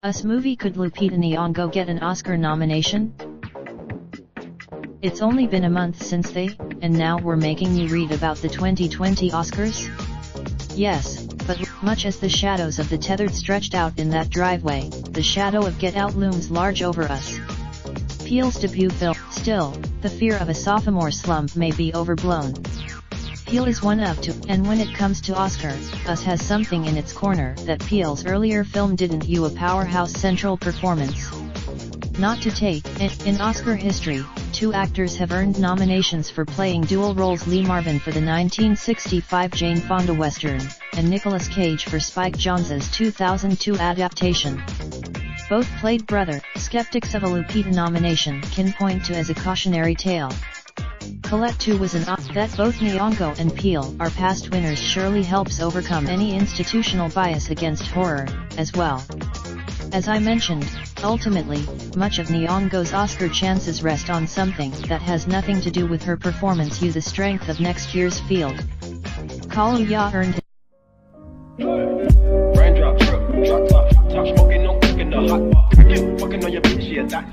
Us movie. Could Lupita Nyongo get an Oscar nomination? It's only been a month since and now we're making you read about the 2020 Oscars? Yes, but much as the shadows of the tethered stretched out in that driveway, the shadow of Get Out looms large over us. Peele's debut film, still, the fear of a sophomore slump may be overblown. Peele is one of two, and when it comes to Oscar, Us has something in its corner that Peele's earlier film didn't. A powerhouse central performance. Not to take, in Oscar history, two actors have earned nominations for playing dual roles: Lee Marvin for the 1965 Jane Fonda Western, and Nicolas Cage for Spike Jonze's 2002 adaptation. Both played brother. Skeptics of a Lupita nomination can point to as a cautionary tale. Colette too was that both Nyongo and Peele are past winners surely helps overcome any institutional bias against horror, as well. As I mentioned, ultimately, much of Nyongo's Oscar chances rest on something that has nothing to do with her performance. The strength of next year's field. Kaluuya earned Raindrop, truck top, smoking, no cooking the hot pot. Fucking on your bitch, yeah, that